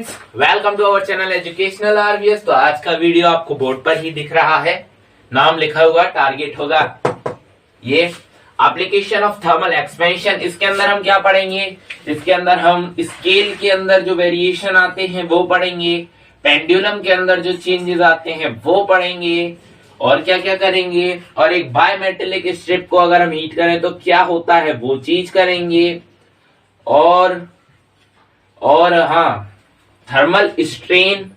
Friends, welcome to our channel educational RVS. तो आज का वीडियो आपको बोर्ड पर ही दिख रहा है, नाम लिखा हुआ टारगेट होगा ये एप्लीकेशन ऑफ थर्मल एक्सपेंशन। इसके अंदर हम क्या पढ़ेंगे? इसके अंदर हम स्केल के अंदर जो वेरिएशन आते हैं वो पढ़ेंगे, पेंडुलम के अंदर जो चेंजेस आते हैं वो पढ़ेंगे, और क्या क्या करेंगे, और एक बायमेटेलिक स्ट्रिप को अगर हम हीट करें तो क्या होता है वो चीज करेंगे, और हाँ, थर्मल स्ट्रेन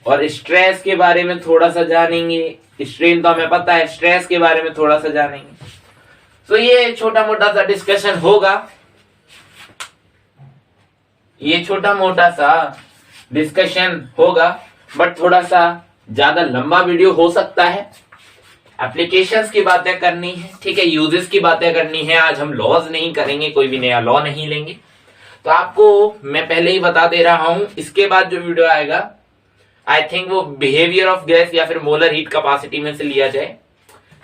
और स्ट्रेस के बारे में थोड़ा सा जानेंगे। स्ट्रेन तो हमें पता है, स्ट्रेस के बारे में थोड़ा सा जानेंगे। तो ये छोटा मोटा सा डिस्कशन होगा, ये छोटा मोटा सा डिस्कशन होगा, बट थोड़ा सा ज्यादा लंबा वीडियो हो सकता है। एप्लीकेशंस की बातें करनी है, ठीक है, यूजेस की बातें करनी है। आज हम लॉज नहीं करेंगे, कोई भी नया लॉ नहीं लेंगे। तो आपको मैं पहले ही बता दे रहा हूं, इसके बाद जो वीडियो आएगा आई थिंक वो बिहेवियर ऑफ गैस या फिर मोलर हीट कैपेसिटी में से लिया जाए,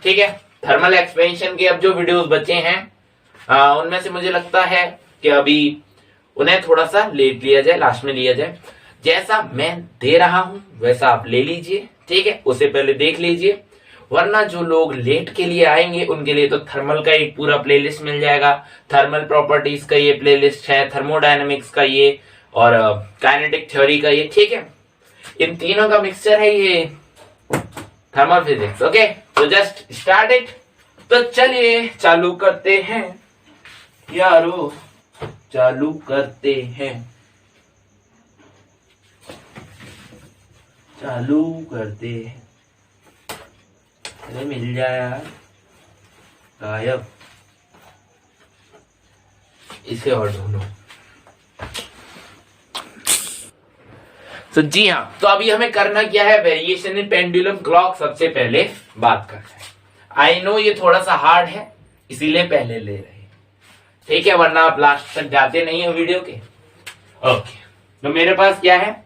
ठीक है। थर्मल एक्सपेंशन के अब जो वीडियोस बचे हैं उनमें से मुझे लगता है कि अभी उन्हें थोड़ा सा लेट लिया जाए, लास्ट में लिया जाए। जैसा मैं दे रहा हूं वैसा आप ले लीजिए, ठीक है, उससे पहले देख लीजिए, वरना जो लोग लेट के लिए आएंगे उनके लिए तो थर्मल का एक पूरा प्लेलिस्ट मिल जाएगा। थर्मल प्रॉपर्टीज का ये प्लेलिस्ट है, थर्मोडायनेमिक्स का ये, और काइनेटिक थ्योरी का ये, ठीक है। इन तीनों का मिक्सचर है ये थर्मल फिजिक्स। ओके, तो जस्ट स्टार्ट इट। तो चलिए चालू करते हैं यारो, चालू करते हैं, चालू करते हैं। अरे मिल जाए यार, गायब, इसे और ढूंढो। तो जी हाँ, तो अभी हमें करना क्या है? वेरिएशन इन पेंडुलम क्लॉक सबसे पहले बात करते हैं। आई नो ये थोड़ा सा हार्ड है, इसीलिए पहले ले रहे हैं, ठीक है, वरना आप लास्ट तक जाते नहीं हो वीडियो के। ओके, तो मेरे पास क्या है?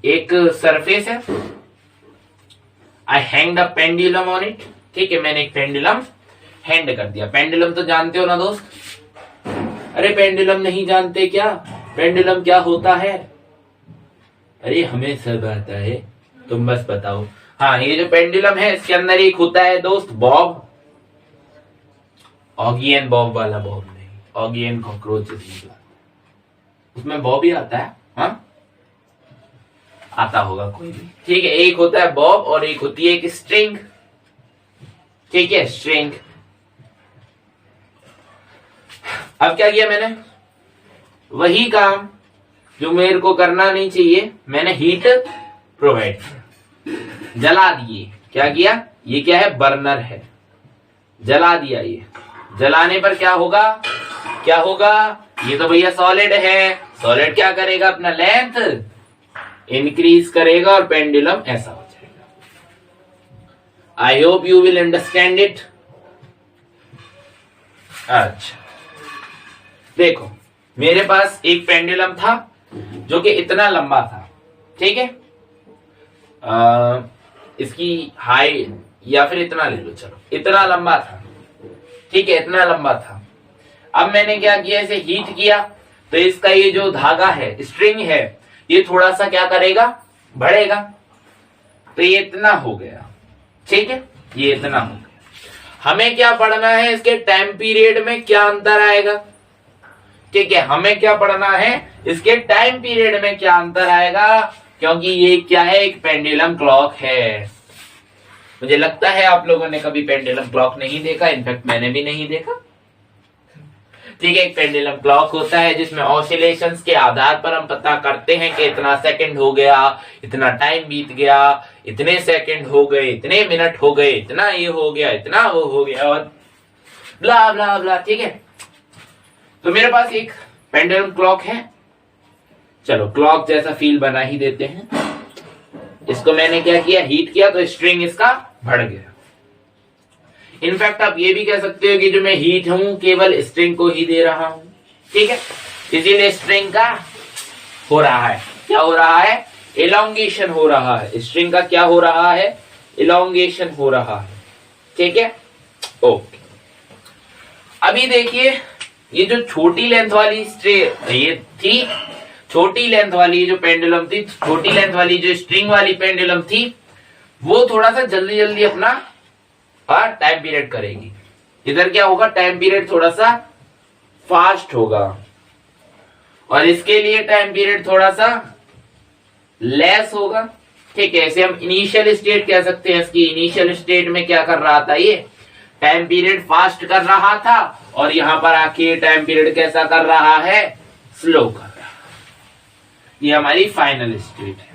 एक सरफेस है, I hang the pendulum on it, ठीक है, मैंने एक पेंडुलम हैंड कर दिया। पेंडुलम तो जानते हो ना दोस्त? अरे पेंडुलम नहीं जानते क्या? पेंडुलम क्या होता है? अरे हमें सब आता है, तुम बस बताओ। हाँ, ये जो पेंडुलम है इसके अंदर एक होता है दोस्त बॉब, ऑगी एंड बॉब वाला बॉब नहीं, ऑगी एंड कॉकरोच, उसमें बॉब ही आता है। हाँ, आता होगा कोई भी, ठीक है। एक होता है बॉब और एक होती है एक स्ट्रिंग, ठीक है, स्ट्रिंग। अब क्या किया मैंने? वही काम जो मेरे को करना नहीं चाहिए, मैंने हीट प्रोवाइड किया, जला दिए। क्या किया? ये क्या है? बर्नर है, जला दिया। ये जलाने पर क्या होगा? क्या होगा? ये तो भैया सॉलिड है, सॉलिड क्या करेगा? अपना लेंथ इंक्रीज करेगा और पेंडुलम ऐसा हो जाएगा। आई hope you will understand it. अच्छा, देखो मेरे पास एक पेंडुलम था जो कि इतना लंबा था, ठीक है, इसकी हाइट या फिर इतना ले लो, चलो इतना लंबा था, ठीक है, इतना लंबा था। अब मैंने क्या किया? इसे हीट किया तो इसका ये जो धागा है, स्ट्रिंग है, ये थोड़ा सा क्या करेगा? बढ़ेगा। तो ये इतना हो गया, ठीक है, ये इतना हो गया। हमें क्या पढ़ना है? इसके टाइम पीरियड में क्या अंतर आएगा, ठीक है, हमें क्या पढ़ना है? इसके टाइम पीरियड में क्या अंतर आएगा, क्योंकि ये क्या है? एक पेंडुलम क्लॉक है। मुझे लगता है आप लोगों ने कभी पेंडुलम क्लॉक नहीं देखा, इनफैक्ट मैंने भी नहीं देखा, ठीक है। एक पेंडुलम क्लॉक होता है जिसमें ऑसिलेशंस के आधार पर हम पता करते हैं कि इतना सेकंड हो गया, इतना टाइम बीत गया, इतने सेकंड हो गए, इतने मिनट हो गए, इतना ये हो गया, इतना वो हो गया, और ब्ला ब्ला ब्ला, ठीक है। तो मेरे पास एक पेंडुलम क्लॉक है, चलो क्लॉक जैसा फील बना ही देते हैं। इसको मैंने क्या किया? हीट किया तो स्ट्रिंग इसका बढ़ गया। इनफैक्ट आप ये भी कह सकते हो कि जो मैं हीट हूं केवल स्ट्रिंग को ही दे रहा हूं, ठीक है, इसीलिए स्ट्रिंग का हो रहा है, क्या हो रहा है? इलॉन्गेशन हो रहा है। स्ट्रिंग का क्या हो रहा है? इलॉन्गेशन हो रहा है, ठीक है, ओके। अभी देखिए, ये जो छोटी लेंथ वाली स्ट्रिंग ये थी, छोटी लेंथ वाली जो पेंडुलम थी, छोटी लेंथ वाली जो स्ट्रिंग वाली पेंडुलम थी, वो थोड़ा सा जल्दी जल्दी अपना टाइम पीरियड करेगी। इधर क्या होगा, टाइम पीरियड थोड़ा सा फास्ट होगा, और इसके लिए टाइम पीरियड थोड़ा सा लेस होगा। ठीक है, ऐसे हम इनिशियल स्टेट कह सकते हैं। इसकी इनिशियल स्टेट में क्या कर रहा था, ये टाइम पीरियड फास्ट कर रहा था, और यहां पर आके टाइम पीरियड कैसा कर रहा है, स्लो कर रहा है। ये हमारी फाइनल स्टेट है।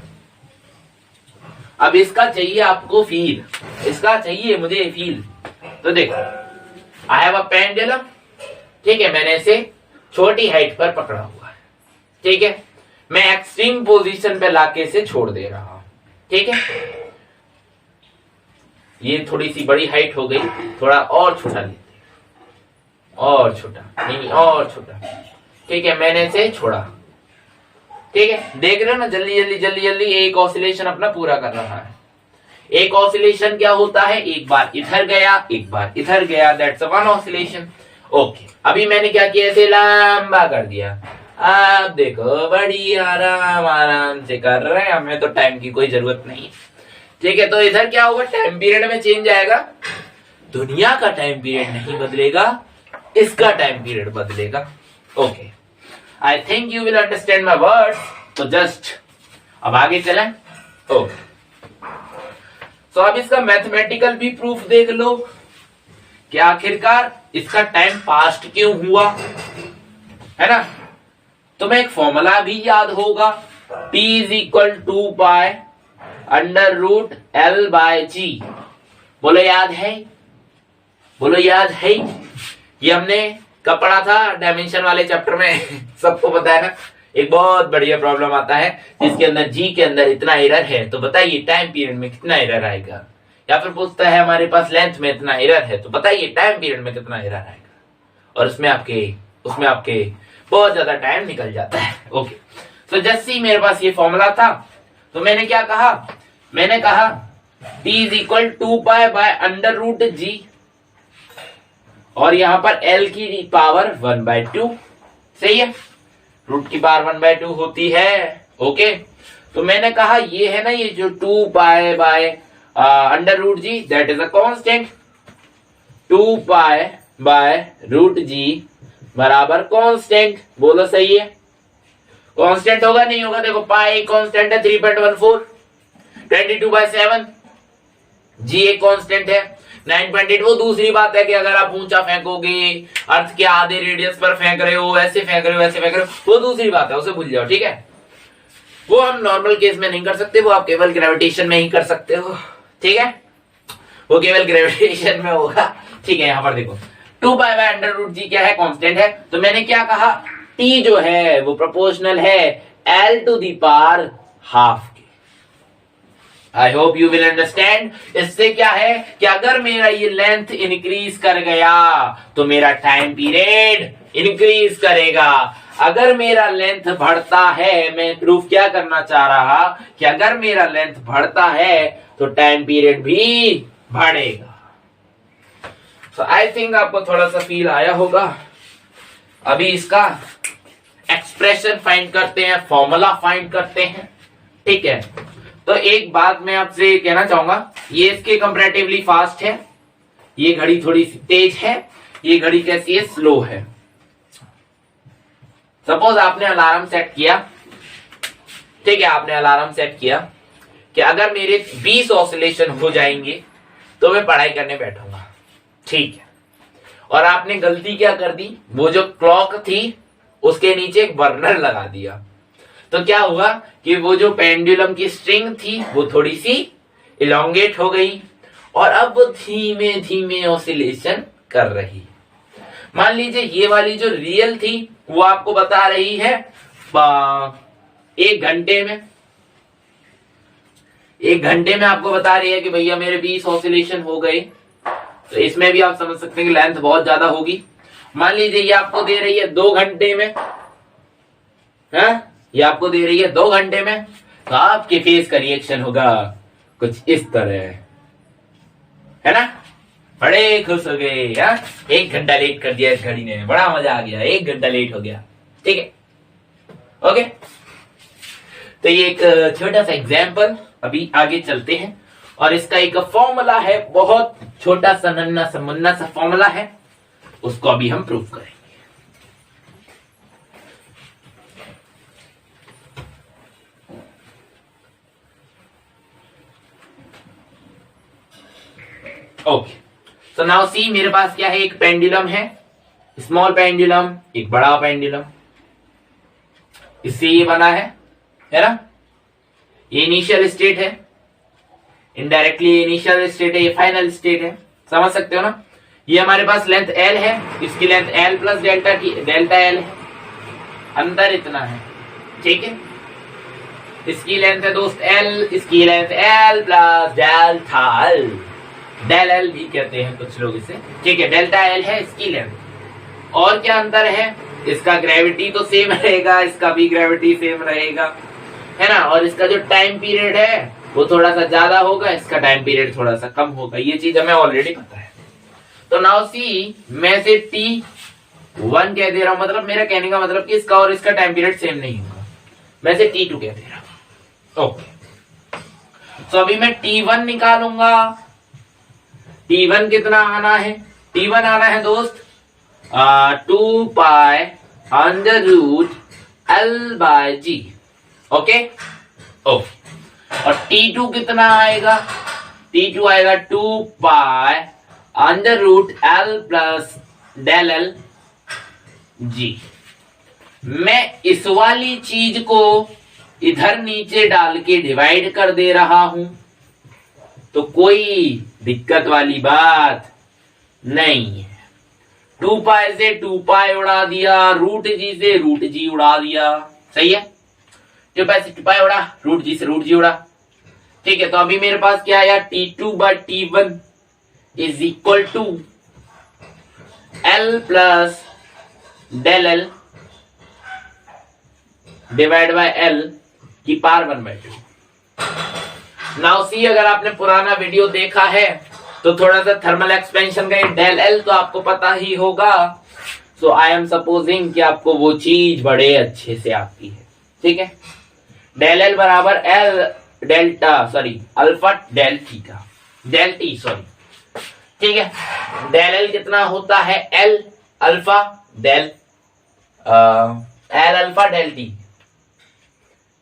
अब इसका चाहिए आपको फील, इसका चाहिए मुझे फील। तो देखो, आई हैव अ पेंडुलम, ठीक है, मैंने इसे छोटी हाइट पर पकड़ा हुआ है, ठीक है, मैं एक्सट्रीम पोजीशन पे लाके इसे छोड़ दे रहा हूं, ठीक है। ये थोड़ी सी बड़ी हाइट हो गई, थोड़ा और छोटा लेते, और छोटा नहीं, और छोटा, ठीक है, मैंने इसे छोड़ा, ठीक है। देख रहे हो ना, जल्दी जल्दी जल्दी जल्दी एक ऑसिलेशन अपना पूरा कर रहा है। एक ऑसिलेशन क्या होता है, एक बार इधर गया, एक बार इधर गया, दैट्स वन ऑसिलेशन। ओके, अभी मैंने क्या किया, इसे लंबा कर दिया। अब देखो, बड़ी आराम आराम से कर रहे हैं, हमें तो टाइम की कोई जरूरत नहीं है, ठीक है। तो इधर क्या होगा, टाइम पीरियड में चेंज आएगा, दुनिया का टाइम पीरियड नहीं बदलेगा, इसका टाइम पीरियड बदलेगा। Okay, I think you will understand my words. तो जस्ट अब आगे चलें। ओके, तो अब इसका मैथमेटिकल भी प्रूफ देख लो कि आखिरकार इसका टाइम पास्ट क्यों हुआ, है ना। तुम्हें एक फॉर्मूला भी याद होगा, P is equal to pi under root L by G। बोलो याद है, बोलो याद है। ये हमने कब पढ़ा था डायमेंशन वाले चैप्टर में सबको पता है ना। एक बहुत बढ़िया प्रॉब्लम आता है जिसके अंदर G के अंदर इतना एरर है, तो बताइए टाइम पीरियड में कितना एरर आएगा। या फिर पूछता है हमारे पास लेंथ में इतना एरर है, तो बताइए टाइम पीरियड में कितना एरर आएगा। और उसमें आपके बहुत ज्यादा टाइम निकल जाता है। ओके, तो जैसे ही मेरे पास ये फॉर्मूला था, तो मैंने क्या कहा, मैंने कहा T is equal to pi by under root G, और यहां पर L की पावर 1/2, सही है, रूट की पावर 1/2 होती है। ओके, तो मैंने कहा ये है ना, ये जो 2 pi by under root G, that is a constant. 2 pi by root G बराबर कांस्टेंट, बोलो सही है, कांस्टेंट होगा नहीं होगा। देखो पाई कांस्टेंट है 3.14, 22/7, G एक कांस्टेंट है 9.8। वो दूसरी बात है कि अगर आप ऊंचा फेंकोगे, अर्थ के आधे रेडियस पर फेंक रहे हो, ऐसे फेंक रहे हो, ऐसे फेंक रहे हो, वो दूसरी बात है, उसे भूल जाओ, ठीक है। वो हम नॉर्मल केस में नहीं कर सकते, वो आप केवल ग्रेविटेशन में ही कर सकते हो, ठीक है, वो केवल ग्रेविटेशन में होगा, ठीक है। यहां पर देखो 2 pi by under root G क्या है, कांस्टेंट है। तो मैंने क्या कहा, T जो है वो प्रोपोर्शनल है L to the power half के। I hope you will understand. इससे क्या है कि अगर मेरा ये लेंथ इंक्रीज कर गया तो मेरा टाइम पीरियड इंक्रीज करेगा। अगर मेरा लेंथ बढ़ता है, मैं प्रूफ क्या करना चाह रहा कि अगर मेरा लेंथ बढ़ता है तो टाइम पीरियड भी बढ़ेगा। So, I think आपको थोड़ा सा फील आया होगा। अभी इसका एक्सप्रेशन फाइंड करते हैं, फॉर्मूला फाइंड करते हैं, ठीक है। तो एक बात मैं आपसे कहना चाहूंगा, ये इसके कंपैरेटिवली फास्ट है, ये घड़ी थोड़ी सी तेज है, ये घड़ी कैसी है, स्लो है। सपोज आपने अलार्म सेट किया, ठीक है, आपने अलार्म सेट किया कि अगर मेरे 20 ऑसिलेशन हो जाएंगे तो मैं पढ़ाई करने बैठूंगा, ठीक है। और आपने गलती क्या कर दी, वो जो क्लॉक थी उसके नीचे एक बर्नर लगा दिया, तो क्या हुआ कि वो जो पेंडुलम की स्ट्रिंग थी वो थोड़ी सी इलोंगेट हो गई, और अब वो धीमे धीमे ऑसिलेशन कर रही। मान लीजिए ये वाली जो रियल थी वो आपको बता रही है 1 घंटे में, 1 घंटे में आपको बता रही है कि भैया मेरे 20 ऑसिलेशन हो गए। तो इसमें भी आप समझ सकते हैं कि लेंथ बहुत ज्यादा होगी। मान लीजिए ये आपको दे रही है 2 घंटे में, है, ये आपको दे रही है 2 घंटे में, तो आपके फेस का रिएक्शन होगा कुछ इस तरह, है ना, बड़े खुश हो गए, 1 घंटा लेट कर दिया इस घड़ी ने, बड़ा मजा आ गया, 1 घंटा लेट हो गया, ठीक है। ओके, तो ये एक छोटा सा एग्जाम्पल, अभी आगे चलते हैं। और इसका एक फॉर्मूला है, बहुत छोटा सा नन्ना सा मुन्ना सा फॉर्मूला है, उसको अभी हम प्रूव करेंगे। ओके, सो नाउ सी, मेरे पास क्या है, एक पेंडुलम है, स्मॉल पेंडुलम, एक बड़ा पेंडुलम। इससे ये बना है ना, ये इनिशियल स्टेट है, इनडायरेक्टली इनिशियल स्टेट है, ये फाइनल स्टेट है, समझ सकते हो ना। ये हमारे पास लेंथ L है, इसकी length L plus delta L है, अंदर इतना है, ठीक है। इसकी लेंथ है दोस्त L, इसकी length L plus delta L, del L भी कहते हैं कुछ लोग इसे, ठीक है। डेल्टा L है इसकी लेंथ, और क्या अंतर है, इसका ग्रेविटी तो सेम रहेगा, इसका भी ग्रेविटी सेम रहेगा, है ना। और इसका जो टाइम पीरियड है वो थोड़ा सा ज्यादा होगा, इसका टाइम पीरियड थोड़ा सा कम होगा, ये चीज हमें ऑलरेडी पता है। तो नाउ सी, मैं से T1 कह दे रहा हूं, मतलब मेरा कहने का मतलब कि इसका और इसका टाइम पीरियड सेम नहीं होगा, मैं से T2 कह दे रहा हूं। ओके, तो अभी मैं T1 निकालूंगा। T1 कितना आना है, T1 आना है दोस्त 2 pi under root L/G, okay okay. और T2 कितना आएगा, T2 आएगा 2 pi under root L plus del L G। मैं इस वाली चीज को इधर नीचे डाल के डिवाइड कर दे रहा हूं, तो कोई दिक्कत वाली बात नहीं है। 2 पाई से 2 पाई उड़ा दिया, रूट जी से रूट जी उड़ा दिया, सही है। 2 पाई से 2 पाई उड़ा, रूट जी से रूट जी उड़ा, ठीक है। तो अभी मेरे पास क्या आया, T2 by T1 is equal to L plus del L divide by L की पावर 1/2। नाउ सी, अगर आपने पुराना वीडियो देखा है तो थोड़ा सा थर्मल एक्सपेंशन का डेल L तो आपको पता ही होगा। सो आई एम सपोजिंग कि आपको वो चीज बड़े अच्छे से आती है, ठीक है। डेल L बराबर L delta sorry alpha del theta del T sorry, ठीक है। डेल L कितना होता है, L alpha del L alpha del T,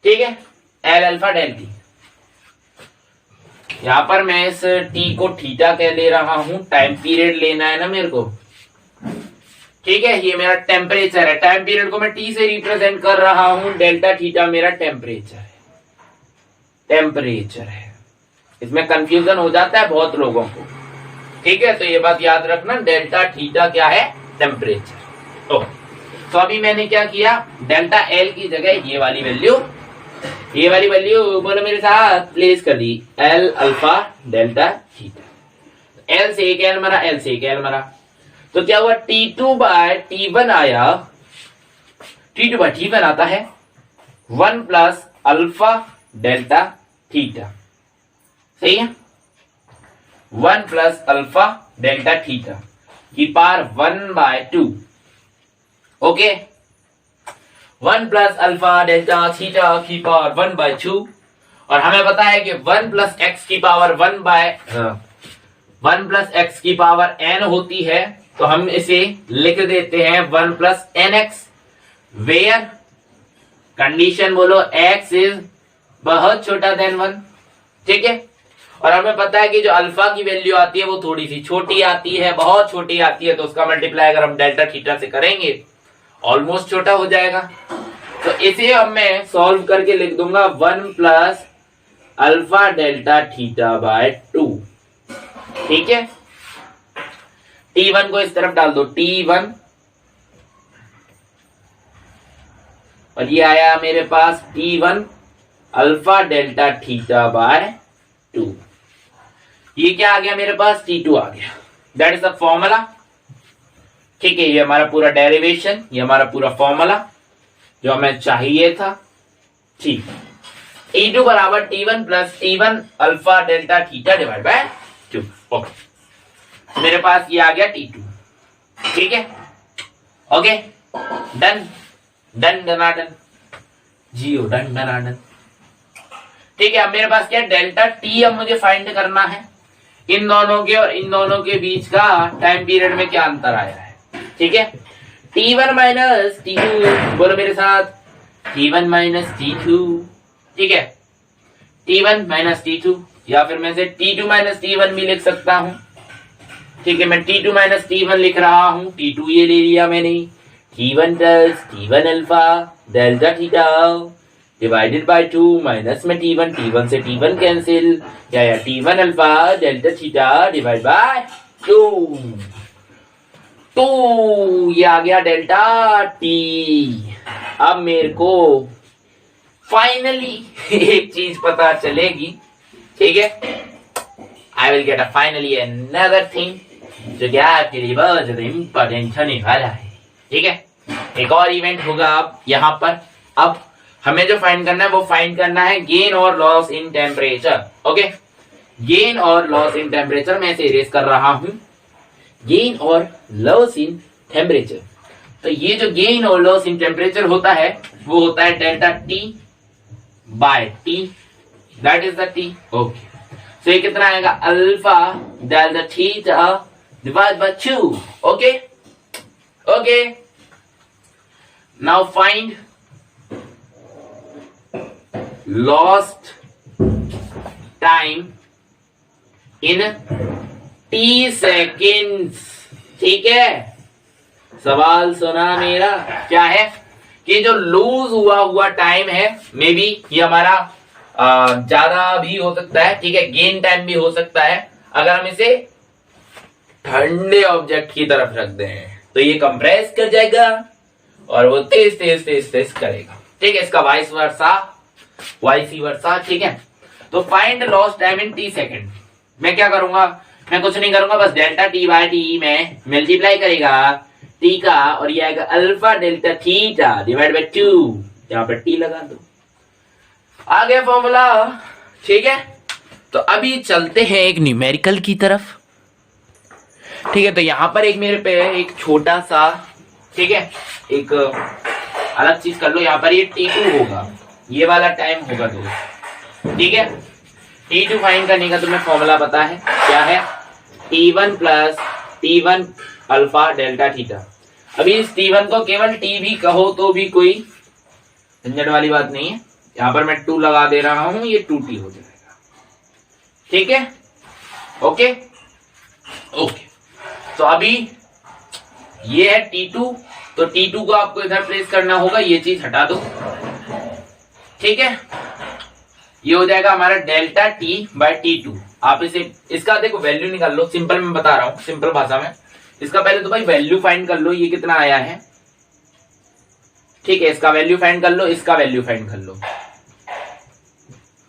ठीक है, L अल्फा डेल T। यहां पर मैं इस T को थीटा कह दे रहा हूं, टाइम पीरियड लेना है ना मेरे को, ठीक है। ये मेरा टेम्परेचर है, टाइम पीरियड को मैं T से रिप्रेजेंट कर रहा हूं, डेल्टा थीटा मेरा टेम्परेचर है, टेम्परेचर है। इसमें कंफ्यूजन हो जाता है बहुत लोगों को, ठीक है। तो ये बात याद रखना, डेल्टा थीटा क्या है, टेम्परेचर। तो अभी मैंने क्या किया, डेल्टा L की जगह ये वाली वैल्यू बोलो मेरे साथ, प्लेस कर दी, L alpha delta theta. L से एक L मरा, L से एक L मरा, तो क्या हुआ, T2 बाय T1 आया, T2 बाय T1 आता है 1 प्लस अल्फा डेल्टा थीटा, सही है। 1 प्लस अल्फा डेल्टा थीटा की power 1/2, okay. 1 plus alpha delta theta की पावर 1/2, और हमें पता है कि 1 प्लस एक्स की पावर 1 प्लस एक्स की पावर n होती है, तो हम इसे लिख देते हैं 1 प्लस nx, वेयर कंडीशन बोलो x इज बहुत छोटा देन 1, ठीक है। और हमें पता है कि जो अल्फा की वैल्यू आती है वो थोड़ी सी छोटी आती है, बहुत छोटी आती है, तो उसका मल्टीप्लाई अगर हम डेल्टा थीटा से करेंगे ऑलमोस्ट छोटा हो जाएगा। तो इसे अब मैं सॉल्व करके लिख दूंगा 1 plus alpha delta theta by 2, ठीक है। T1 को इस तरफ डाल दो, T1, और ये आया मेरे पास T1 alpha delta theta by 2। ये क्या आ गया मेरे पास, T2 आ गया, दैट इज द फॉर्मूला, ठीक है। ये हमारा पूरा डेरिवेशन, ये हमारा पूरा फॉर्मूला जो हमें चाहिए था, ठीक। T2 बराबर T1 plus T1 alpha delta theta divide by 2, okay. मेरे पास ये आ गया T2, ठीक है, ओके। डन डन डनाडन, जियो डन डनाडन, ठीक है, अब मेरे पास क्या है, डेल्टा टी अब मुझे फाइंड करना है। इन दोनों के और इन दोनों के बीच का टाइम पीरियड में क्या अंतर आया है। ठीक है, T1 माइनस T2, बोलो मेरे साथ, T1 माइनस T2। ठीक है, T1 माइनस T2, या फिर मैं से T2 माइनस T1 भी लिख सकता हूं। ठीक है, मैं T2 माइनस T1 लिख रहा हूं, T2 ये ले लिया मैंने, T1 plus T1 alpha delta theta divided by 2 minus में T1 से T1 कैंसिल, या T1 alpha delta theta divide by 2, तो ये आ गया डेल्टा टी। अब मेरे को फाइनली एक चीज पता चलेगी। ठीक है, I will get finally another thing जो क्या आपके लिए बहुत ज्यादा इंपॉर्टेंट होने वाला है। ठीक है, एक और इवेंट होगा अब यहाँ पर। अब हमें जो फाइंड करना है वो फाइंड करना है गेन और loss in temperature. Okay, gain और लॉस इन टेम्परेचर मैं इसे इरेज कर रहा हूं, गेन और लॉस इन टेम्परेचर। तो ये जो गेन और लॉस इन टेम्परेचर होता है वो होता है delta T by T, that is the T. Okay, तो ये कितना आएगा, alpha delta theta divide by 2। Okay okay, now find lost time in T seconds. ठीक है, सवाल सुना मेरा, क्या है कि जो लूज हुआ टाइम है, मे बी ये हमारा ज्यादा भी हो सकता है। ठीक है, गेन टाइम भी हो सकता है। अगर हम इसे ठंडे ऑब्जेक्ट की तरफ रख दें तो ये कंप्रेस कर जाएगा और वो तेज तेज तेज तेज करेगा। ठीक है, इसका वाइस वर्सा। ठीक है, तो find lost time in T second. मैं क्या करूंगा, मैं कुछ नहीं करूंगा, बस डेल्टा टी बाय टी में मल्टीप्लाई करेगा टी का, और ये आएगा alpha delta theta divide by 2, यहाँ पर टी लगा दो, आ गया फॉर्मूला। ठीक है, तो अभी चलते हैं एक न्यूमेरिकल की तरफ। ठीक है, तो यहाँ पर एक मेरे पे एक छोटा सा, ठीक है, एक अलग चीज कर लो। यहाँ पर ये T2 होगा, ये वाला टाइम होगा दोस्त। ठीक है, T2 फाइंड करने का तुम्हें फॉर्मूला पता है, क्या है, T1 plus T1 alpha delta theta. अभी इस T1 को केवल T भी कहो तो भी कोई झंझट वाली बात नहीं है। यहाँ पर मैं 2 लगा दे रहा हूं, ये 2T हो जाएगा। ठीक है, ओके ओके, तो अभी ये है T2, तो T2 को आपको इधर प्लेस करना होगा, ये चीज हटा दो। ठीक है, ये हो जाएगा हमारा डेल्टा टी बाय T2। आप इसे, इसका देखो वैल्यू निकाल लो, सिंपल मैं बता रहा हूं, सिंपल भाषा में। इसका पहले तो भाई वैल्यू फाइंड कर लो, ये कितना आया है। ठीक है, इसका वैल्यू फाइंड कर लो, इसका वैल्यू फाइंड कर लो।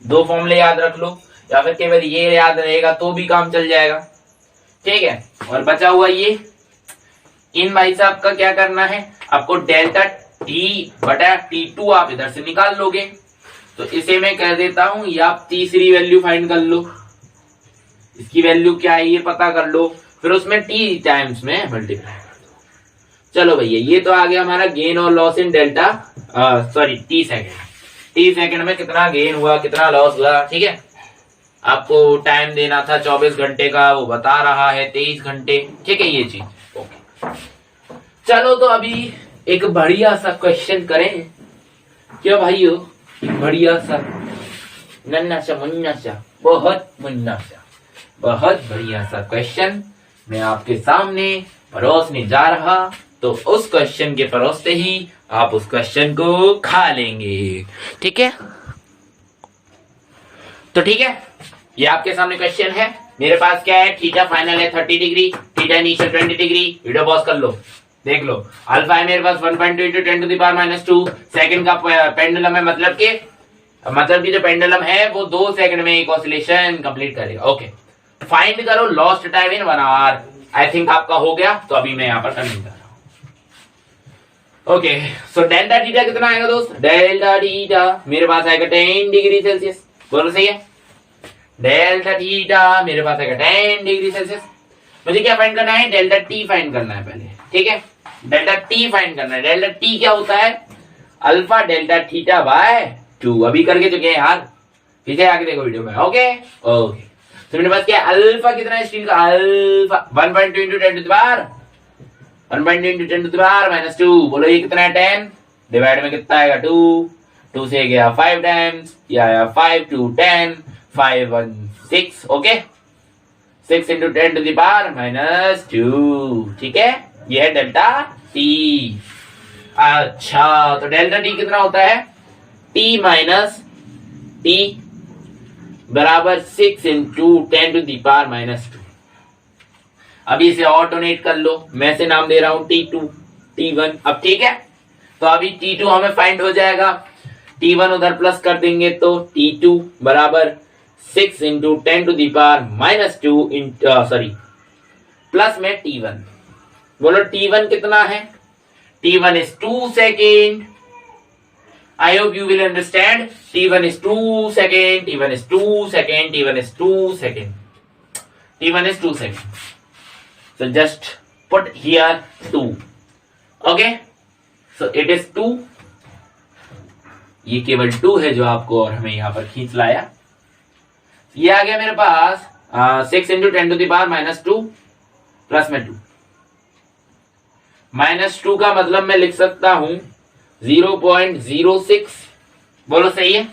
2 फॉर्मूले याद रख लो, या फिर केवल ये याद रहेगा तो भी काम चल जाएगा। ठीक है, और बचा हुआ ये इन भाई साहब का क्या करना है, आपको डेल्टा टी बटा T2 आप इधर से निकाल लोगे। तो इसे मैं कह देता हूं, या आप तीसरी वैल्यू फाइंड कर लो, इसकी वैल्यू क्या है ये पता कर लो, फिर उसमें T टाइम्स में मल्टीप्लाई कर दो। चलो भैया, ये तो आ गया हमारा गेन और loss in delta T second में कितना गेन हुआ, कितना लॉस हुआ। ठीक है, आपको टाइम देना था 24 घंटे का, वो बता रहा है 23 घंटे। ठीक है, ये चीज ओके। चलो, तो अभी एक बढ़िया सा क्वेश्चन करें क्या भाइयों, बढ़िया सा नन्ना सा मुन्ना सा, बहुत मुन्ना सा, बहुत बढ़िया सा क्वेश्चन मैं आपके सामने परोसने जा रहा। तो उस क्वेश्चन के परोसते ही आप उस क्वेश्चन को खा लेंगे। ठीक है, तो ठीक है, ये आपके सामने क्वेश्चन है। मेरे पास क्या है, थीटा फाइनल है 30 degree, theta initial 20 degree. Video pause कर लो, देख लो। अल्फा है मेरे पास 1.2 × 10⁻²। सेकंड का पेंडुलम है, मतलब कि जो पेंडुलम है वो 2 सेकंड में एक ऑसिलेशन कंप्लीट करेगा। ओके, फाइंड करो lost time in 1 hour. I think आपका हो गया, तो अभी मैं यहाँ पर करने जा रहा हूँ। ओके, सो डेल्टा थीटा कितना आएगा दोस्त, डेल्टा थीटा मेरे पास आएगा 10 डिग्री सेल्सियस। बोलो सही है, डेल्टा थीटा मेरे पास आएगा 10 डिग्री सेल्सियस। मुझे क्या फाइंड करना है, डेल्टा टी फाइंड करना है पहले। ठीक है, डेल्टा टी फाइंड करना है। डेल्टा टी क्या होता है, अल्फा डेल्टा थीटा बाय 2। अभी करके चुके हैं यार, पीछे आके देखो वीडियो में। ओके ओके, तो मेरे पास क्या अल्फा कितना है स्टील का, alpha 1.2 into 10 to the power 1.2 into 10 to the power -2। बोलो ये कितना है 10, डिवाइड में कितना आएगा 2 से गया 5 टाइम्स, या 5 2 10 5 1 6। Okay 6 into 10 to the power -2। ठीक है, ये है डेल्टा टी। अच्छा तो डेल्टा टी कितना होता है, टी माइनस टी बराबर 6 इंटू 10 टू दी पावर -2। अभी इसे ऑटोनेट कर लो, मैं से नाम दे रहा हूं T2 T1। अब ठीक है, तो अभी T2 हमें फाइंड हो जाएगा, T1 उधर प्लस कर देंगे तो T2 बराबर 6 into 10 to the power -2 sorry plus में T1। बोलो T1 कितना है, T1 is 2 second. I hope you will understand. T1 is 2 second. T1 is 2 second. T1 is 2 second. T1 is 2 second. So just put here 2. Okay. So it is 2. ये केवल 2 है जो आपको और हमें यहां पर खींच लाया। ये आ गया मेरे पास 6 into 10 to the power -2 plus में 2। -2 का मतलब मैं लिख सकता हूं 0.06। बोलो सही है,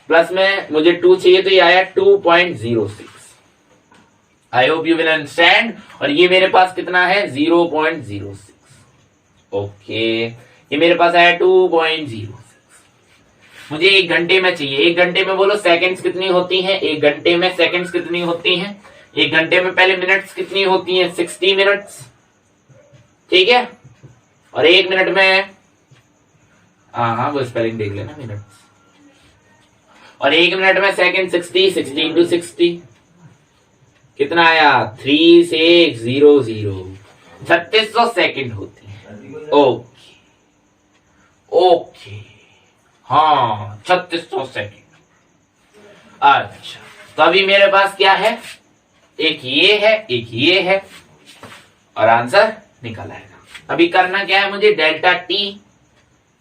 प्लस में मुझे 2 चाहिए तो ये आया 2.06। आई होप यू विल अंडरस्टैंड। और ये मेरे पास कितना है 0.06। ओके ये मेरे पास आया 2.06। मुझे 1 घंटे में चाहिए। 1 घंटे में बोलो सेकंड्स कितनी होती हैं, 1 घंटे में सेकंड्स कितनी होती हैं, 1 घंटे में पहले मिनट्स कितनी होती हैं 60 मिनट्स। ठीक है, और 1 मिनट में हाँ वो स्पेलिंग देख लेना मिनट्स। और 1 मिनट में सेकंड 60 60 इंटू 60 कितना आया 3600 3600 सेकंड होती है। ओके ओके हाँ 3600 सेकंड। अच्छा तो अभी मेरे पास क्या है, एक ये है एक ये है और आंसर निकल आएगा। अभी करना क्या है मुझे, डेल्टा टी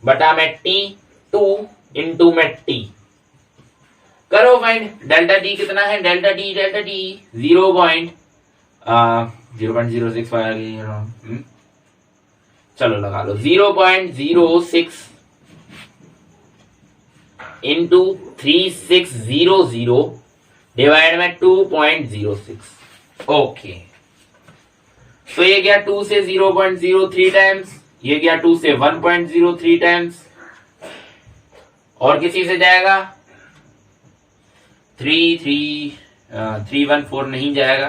बटा में T2 इंटू में T करो फाइंड। डेल्टा टी कितना है, डेल्टा टी 0.06 चलो लगा लो 0.06 इंटू 3600 डिवाइड में 2.06। ओके तो ये गया 2 से 0.03 टाइम्स, ये गया 2 से 1.03 टाइम्स, और किसी से जाएगा 314 नहीं जाएगा,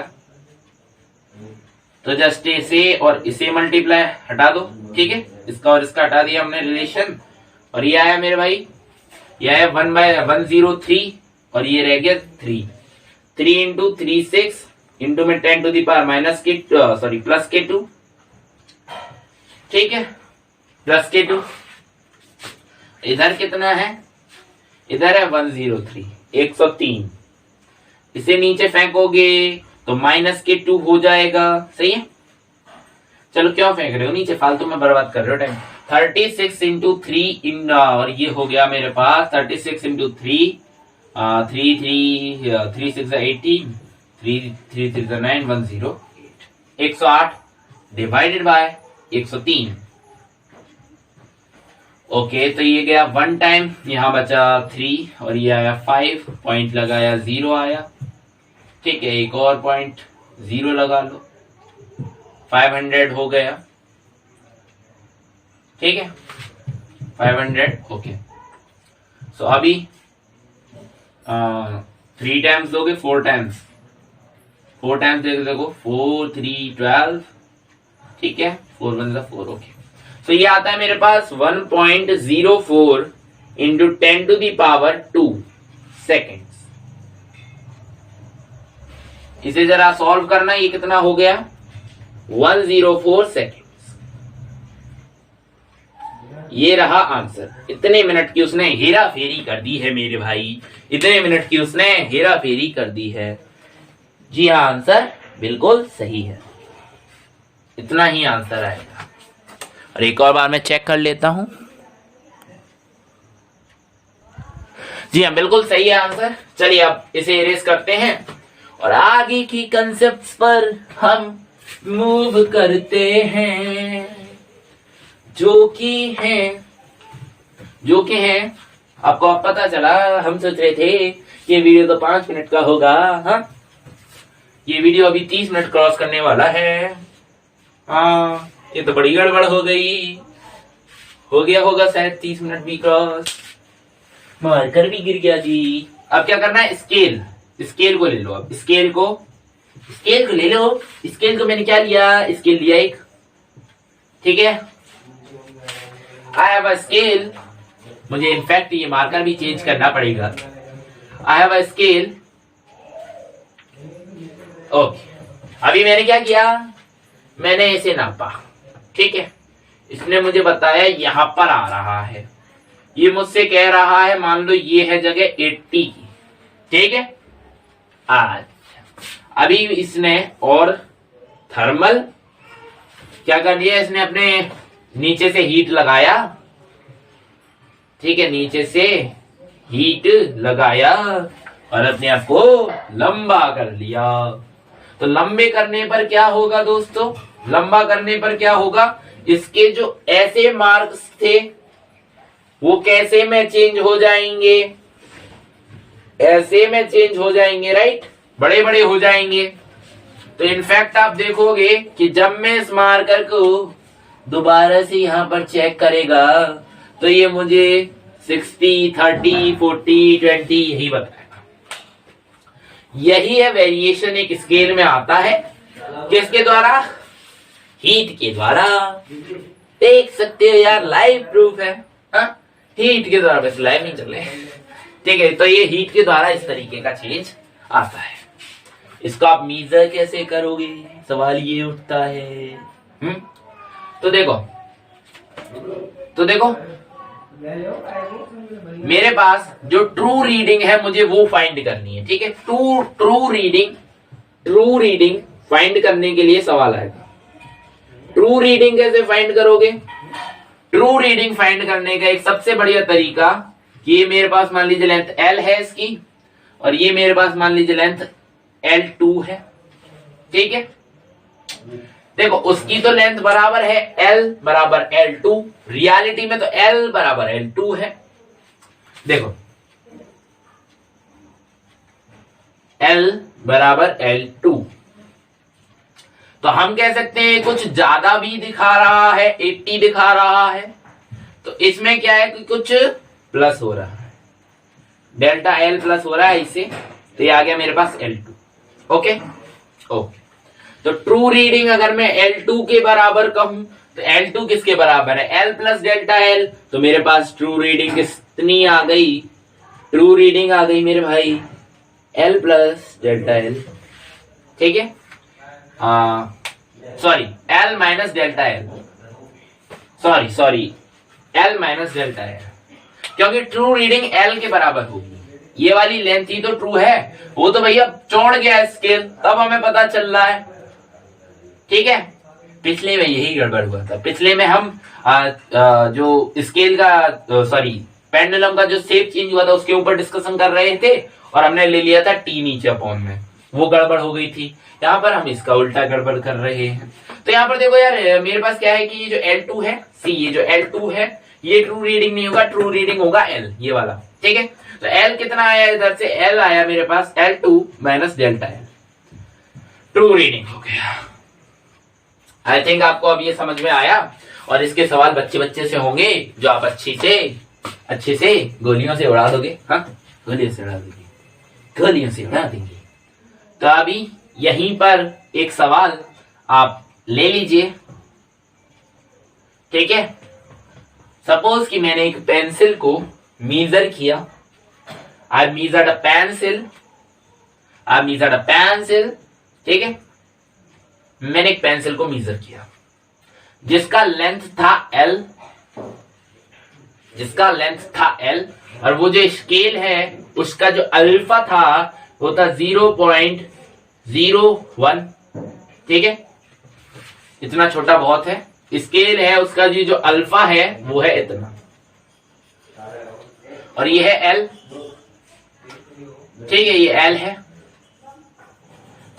तो जस्ट इसे और इसे मल्टीप्लाई हटा दो। ठीक है, इसका और इसका हटा दिया हमने रिलेशन, और ये आया मेरे भाई, ये आया 1/103 और ये रह गया 3 इंटू 36 इंटू में 10 टू दी पावर प्लस के 2। ठीक है, प्लस के 2। इधर कितना है, इधर है 103 103। इसे नीचे फेंकोगे तो माइनस के 2 हो जाएगा। सही है, चलो क्यों फेंक रहे हो नीचे, फालतू में बर्बाद कर रहे हो टाइम। 36 इंटू 3 इन और ये हो गया मेरे पास 36 इंटू 3 3 6 80 3 6 9 108 108 डिवाइडेड बाय 103। ओके तो ये गया 1 टाइम, यहां बचा 3 और ये आया 5 पॉइंट लगाया 0 आया। ठीक है, एक और पॉइंट 0 लगा लो, 500 हो गया। ठीक है 500। ओके सो अभी 3 टाइम्स दोगे 4 टाइम्स देखो 4 3 12। ठीक है 4 1 4। ओके तो ये आता है मेरे पास 1.04 into 10 to the power 2 seconds. इसे जरा सॉल्व करना, ये कितना हो गया 104 सेकेंड्स। ये रहा आंसर। इतने मिनट की उसने हेरा फेरी कर दी है मेरे भाई, इतने मिनट की उसने हेरा फेरी कर दी है। जी हाँ, आंसर बिल्कुल सही है, इतना ही आंसर आएगा। और एक और बार मैं चेक कर लेता हूं। जी हाँ, बिल्कुल सही है आंसर। चलिए अब इसे इरेज करते हैं और आगे की कंसेप्ट्स पर हम मूव करते हैं, जो कि हैं आपको अब पता चला। हम सोच रहे थे कि ये वीडियो तो 5 मिनट का होगा। हाँ, ये वीडियो अभी 30 मिनट क्रॉस करने वाला है। हाँ, ये तो बड़ी गड़बड़ हो गई। हो गया होगा शायद 30 मिनट भी क्रॉस। मार्कर भी गिर गया जी। अब क्या करना है, स्केल को ले लो। अब स्केल को ले लो। स्केल को मैंने क्या लिया, स्केल लिया एक, ठीक है। I have a scale. मुझे इनफैक्ट ये मार्कर भी चेंज करना पड़ेगा। I have a scale. Okay, अभी मैंने क्या किया, मैंने इसे नापा, ठीक है। इसने मुझे बताया यहां पर आ रहा है। ये मुझसे कह रहा है, मान लो ये है जगह 80 की, ठीक है। अच्छा, अभी इसने और थर्मल क्या कर दिया, इसने अपने नीचे से हीट लगाया, ठीक है। नीचे से हीट लगाया और अपने आप को लंबा कर लिया। तो लंबे करने पर क्या होगा दोस्तों, लंबा करने पर क्या होगा, इसके जो ऐसे मार्क्स थे वो कैसे में चेंज हो जाएंगे, ऐसे में चेंज हो जाएंगे, राइट, बड़े बड़े हो जाएंगे। तो इनफैक्ट आप देखोगे कि जब मैं इस मार्कर को दोबारा से यहां पर चेक करेगा तो ये मुझे 60, 30, 40, 20 यही बताएगा। यही है वेरिएशन एक स्केल में आता है, किसके द्वारा, हीट के द्वारा। देख सकते हो यार, लाइव प्रूफ है। हाँ? हीट के द्वारा, बस लाइव नहीं चल रहे, ठीक है। तो ये हीट के द्वारा इस तरीके का चेंज आता है। इसको आप मीजर कैसे करोगे, सवाल ये उठता है। तो देखो मेरे पास जो ट्रू रीडिंग है मुझे वो फाइंड करनी है, ठीक है। ट्रू रीडिंग फाइंड करने के लिए सवाल आएगा। ट्रू रीडिंग कैसे फाइंड करोगे, ट्रू रीडिंग फाइंड करने का एक सबसे बढ़िया तरीका कि ये मेरे पास मान लीजिए लेंथ L है इसकी, और ये मेरे पास मान लीजिए लेंथ L2 है, ठीक है। देखो उसकी तो लेंथ बराबर है L बराबर L2, रियलिटी में तो L बराबर L2 है। देखो L बराबर L2, तो हम कह सकते हैं कुछ ज्यादा भी दिखा रहा है, 80 दिखा रहा है, तो इसमें क्या है कि कुछ प्लस हो रहा है, डेल्टा L प्लस हो रहा है इससे, तो ये आ गया मेरे पास L2। ओके, तो ट्रू रीडिंग अगर मैं L2 के बराबर कहूं तो L2 किसके बराबर है, L प्लस डेल्टा L। तो मेरे पास ट्रू रीडिंग कितनी आ गई, ट्रू रीडिंग आ गई मेरे भाई L प्लस डेल्टा L, ठीक है। Sorry L minus delta L, sorry L minus delta L, क्योंकि ट्रू रीडिंग L के बराबर होगी। ये वाली लेंथ ही तो ट्रू है, वो तो भैया चौड़ गया स्केल, तब हमें पता चल रहा है, ठीक है। पिछले में यही गड़बड़ हुआ था। पिछले में हम जो स्केल का सॉरी पेंडुलम का जो शेप चेंज हुआ था उसके ऊपर डिस्कशन कर रहे थे, और हमने ले लिया था T नीचे अपॉन में, वो गड़बड़ हो गई थी। यहाँ पर हम इसका उल्टा गड़बड़ कर रहे हैं। तो यहाँ पर देखो यार, मेरे पास क्या है कि ये जो L2 है, ये जो L2 है ये ट्रू रीडिंग नहीं होगा, ट्रू रीडिंग होगा L, ये वाला, ठीक है। तो L कितना आया इधर से, L आया मेरे पास L2 minus delta L, true reading हो गया। आई थिंक आपको अब ये समझ में आया, और इसके सवाल बच्चे से होंगे जो आप अच्छे से गोलियों से उड़ा दोगे। हाँ, गोलियों से उड़ा देंगे। तो अभी यहीं पर एक सवाल आप ले लीजिए, ठीक है। सपोज कि मैंने एक पेंसिल को मीजर किया, आई मीजर्ड अ पेंसिल, ठीक है। मैंने एक पेंसिल को मीजर किया जिसका लेंथ था L, और वो जो स्केल है उसका जो अल्फा था वो था 0.01, ठीक है। इतना छोटा बहुत है, स्केल है उसका जो अल्फा है वो है इतना, और ये है L, ठीक है, ये एल है।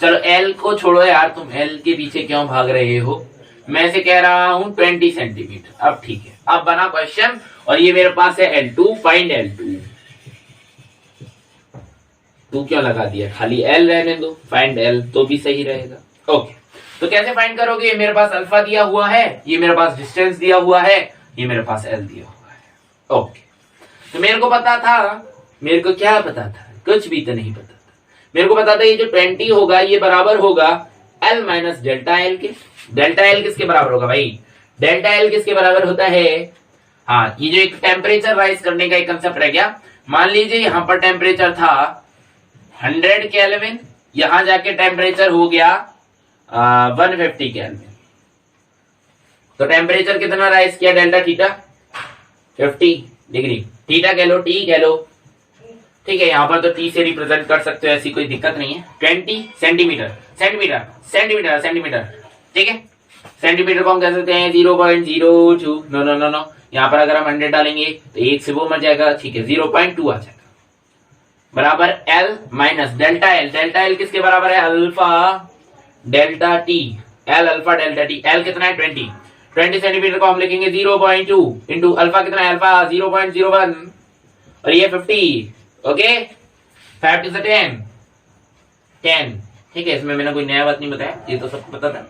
चलो एल को छोड़ो यार, तुम एल के पीछे क्यों भाग रहे हो, मैं इसे कह रहा हूं 20 सेंटीमीटर। अब ठीक है, अब बना क्वेश्चन, और ये मेरे पास है L2, फाइंड L2। तू क्यों लगा दिया, खाली L रहने दो, फाइंड L तो भी सही रहेगा। ओके, तो कैसे फाइंड करोगे, मेरे पास अल्फा दिया हुआ है, ये मेरे पास डिस्टेंस दिया हुआ है, ये मेरे पास L दिया हुआ है। ओके, तो मेरे को पता था, मेरे को क्या पता था, कुछ भी तो नहीं पता था। मेरे को पता था ये जो 20 होगा ये बराबर होगा L माइनस डेल्टा L के। डेल्टा L किसके बराबर होगा भाई, डेल्टा L किसके बराबर होता है, हाँ, ये जो एक टेम्परेचर राइज करने का एक कंसेप्ट रह गया। मान लीजिए यहां पर टेम्परेचर था 100 केल्विन, यहां जाके टेम्परेचर हो गया 150 केल्विन, तो टेम्परेचर कितना राइज किया, डेल्टा थीटा 50 डिग्री, थीटा कह लो, टी कह लो, ठीक है, यहां पर तो टी से रिप्रेजेंट कर सकते हो, ऐसी कोई दिक्कत नहीं है। 20 सेंटीमीटर, सेंटीमीटर सेंटीमीटर सेंटीमीटर, ठीक है, सेंटीमीटर को हम कह सकते हैं 0.02, नो नो नो नो, यहाँ पर अगर हम 100 डालेंगे तो एक से वो मर जाएगा, ठीक है, 0.2 आ जाएगा, बराबर L minus delta L। Delta L किसके बराबर है, alpha delta T, L alpha delta T. L कितना है 20 सेंटीमीटर को हम लिखेंगे 0.2 इंटू अल्फा कितना है, अल्फा 0.01, और ये 50, ओके, 5 to the 10, ठीक है, इसमें मैंने कोई नया बात नहीं बताया, ये तो सबको पता था।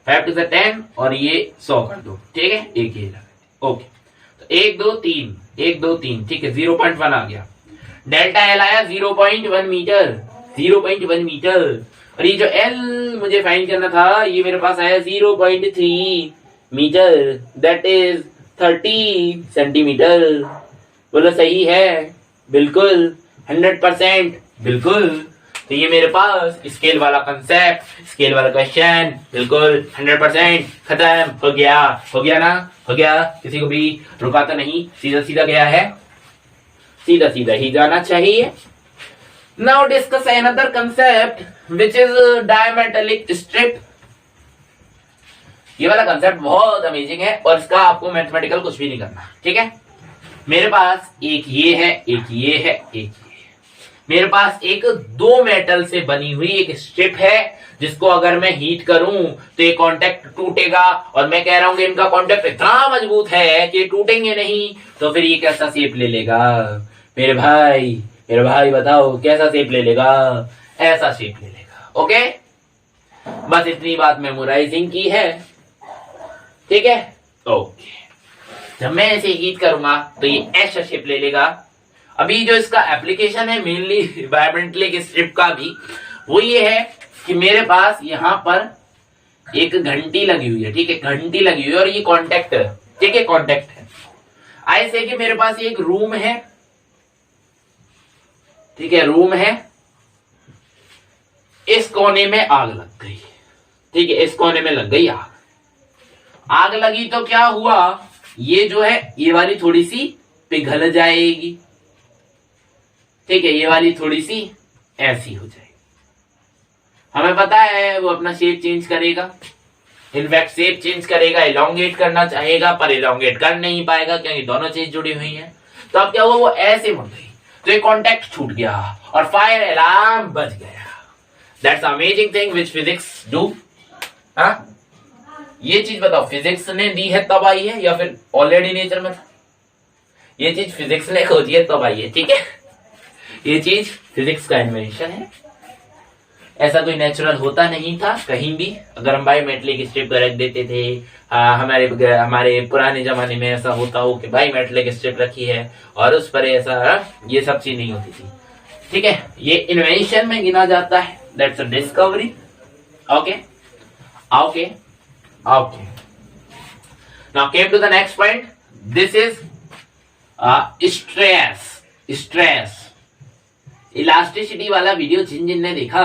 5 to the 10 और ये 100 कर दो, ठीक है, एक ये लगा, ओके, तो 1 2 3 1 2 3, ठीक है, 0.1 आ गया। डेल्टा L आया 0.1 मीटर, 0.1 मीटर, और ये जो L मुझे फाइंड करना था ये मेरे पास आया 0.3 मीटर, दैट इज 30 सेंटीमीटर। बोलो सही है, बिल्कुल 100%, बिल्कुल। तो ये मेरे पास स्केल वाला कंसेप्ट, स्केल वाला क्वेश्चन बिल्कुल 100% खत्म हो गया। हो गया ना, हो गया, किसी को भी रुका तो नहीं, सीधा सीधा गया है, सीधा सीधा ही जाना चाहिए। Now discuss another concept which is bimetallic strip. ये वाला कंसेप्ट बहुत अमेजिंग है और इसका आपको मैथमेटिकल कुछ भी नहीं करना, ठीक है। मेरे पास एक ये है, एक ये है, एक ये है। मेरे पास एक 2 मेटल से बनी हुई एक स्ट्रिप है जिसको अगर मैं हीट करूं तो ये कांटेक्ट टूटेगा, और मैं कह रहा हूं कि इनका कांटेक्ट इतना मजबूत है कि टूटेंगे नहीं, तो फिर ये कैसा शेप ले लेगा मेरे भाई बताओ कैसा शेप ले लेगा, ऐसा शेप ले लेगा। ओके, बस इतनी बात मेमोराइजिंग की है, ठीक है। ओके, जब मैं ऐसे हीट करूंगा तो ये ऐसा शेप ले लेगा। अभी जो इसका एप्लीकेशन है मेनली एनवायरमेंटल स्ट्रिप का भी, वो ये है कि मेरे पास यहां पर एक घंटी लगी हुई है, ठीक है, घंटी लगी हुई है, और ये कांटेक्ट है, ठीक है, कांटेक्ट है। ऐसे कि मेरे पास एक रूम है, ठीक है, रूम है, इस कोने में आग लग गई, ठीक है, इस कोने में लग गई आग। आग लगी तो क्या हुआ, ये जो है ये वाली थोड़ी सी पिघल जाएगी, ठीक है, ये वाली थोड़ी सी ऐसी हो जाएगी। हमें पता है वो अपना शेप चेंज करेगा, इनफैक्ट शेप चेंज करेगा, इलोंगेट करना चाहेगा पर इलोंगेट कर नहीं पाएगा क्योंकि दोनों चीज जुड़ी हुई हैं। तो अब क्या हुआ, वो ऐसे मुड़ गई, तो ये कॉन्टेक्ट छूट गया और फायर अलार्म बज गया। That's amazing thing which physics do. हाँ, ये चीज बताओ फिजिक्स ने दी है तब आई है या फिर ऑलरेडी नेचर में था? ये चीज फिजिक्स ने खोजी है तब आई है, ठीक है, ये चीज फिजिक्स का इन्वेंशन है, ऐसा कोई नेचुरल होता नहीं था कहीं भी। अगर हम बायोमेट्रिक स्ट्रिप रख देते थे, हमारे पुराने जमाने में ऐसा होता हो कि बायोमेट्रिक स्ट्रिप रखी है और उस पर ऐसा, ये सब चीज नहीं होती थी, ठीक है, ये इन्वेंशन में गिना जाता है, that's a discovery. Okay okay okay, now came to the next point, this is stress. Elasticity वाला वीडियो जिन जिन ने देखा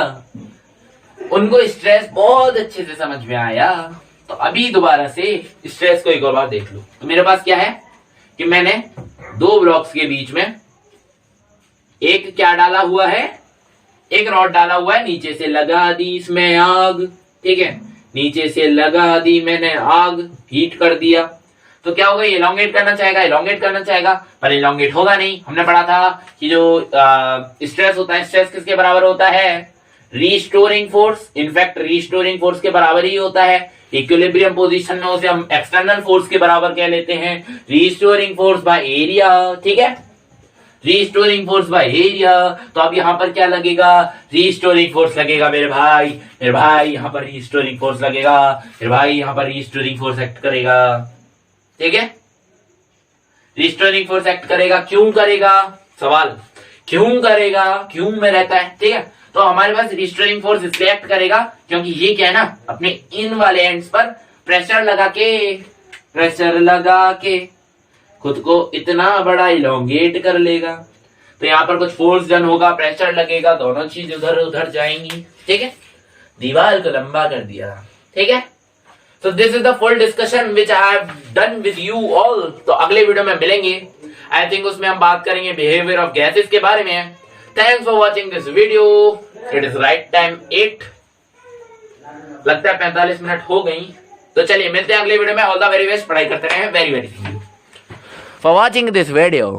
उनको स्ट्रेस बहुत अच्छे से समझ में आया, तो अभी दोबारा से स्ट्रेस को एक और बार देख लो। तो मेरे पास क्या है कि मैंने 2 ब्लॉक्स के बीच में एक क्या डाला हुआ है, एक रॉड डाला हुआ है, नीचे से लगा दी इसमें आग, ठीक है, नीचे से लगा दी मैंने आग, हीट कर दिया। तो क्या होगा, इलोंगेट करना चाहेगा, पर इलोंगेट होगा नहीं। हमने पढ़ा था कि जो स्ट्रेस होता है, स्ट्रेस किसके बराबर होता है, restoring force. In fact restoring force के बराबर ही होता है। इक्विलिब्रियम पोजीशन में उसे हम एक्सटर्नल फोर्स के बराबर कह लेते हैं, रीस्टोरिंग फोर्स बाय एरिया। ठीक है, रीस्टोरिंग फोर्स बाय एरिया। तो अब यहां पर क्या लगेगा, रीस्टोरिंग फोर्स लगेगा मेरे भाई, यहां पर रीस्टोरिंग फोर्स लगेगा, मेरे भाई यहां पर रीस्टोरिंग फोर्स एक्ट करेगा। ठीक है, रीस्टोरिंग फोर्स एक्ट करेगा। क्यों करेगा, सवाल क्यों करेगा, क्यों में रहता है। ठीक है, तो हमारे पास रिस्टोरिंग फोर्स इसलिए एक्ट करेगा क्योंकि ये क्या है ना, अपने इन वाले एंड्स पर प्रेशर लगा के खुद को इतना बड़ा इलोंगेट कर लेगा। तो यहाँ पर कुछ फोर्स डन होगा, प्रेशर लगेगा, दोनों चीज उधर उधर जाएंगी। ठीक है, दीवार को लंबा कर दिया। ठीक है, तो this is the full discussion which I have done with you all. तो अगले वीडियो में मिलेंगे, आई थिंक उसमें हम बात करेंगे बिहेवियर ऑफ गैसेस के बारे में। Thanks for watching this video. It is right time 8, लगता है 45 मिनट हो गई। तो चलिए मिलते हैं अगले वीडियो में। ऑल द वेरी बेस्ट, पढ़ाई करते रहे। Very very thank you for watching this video.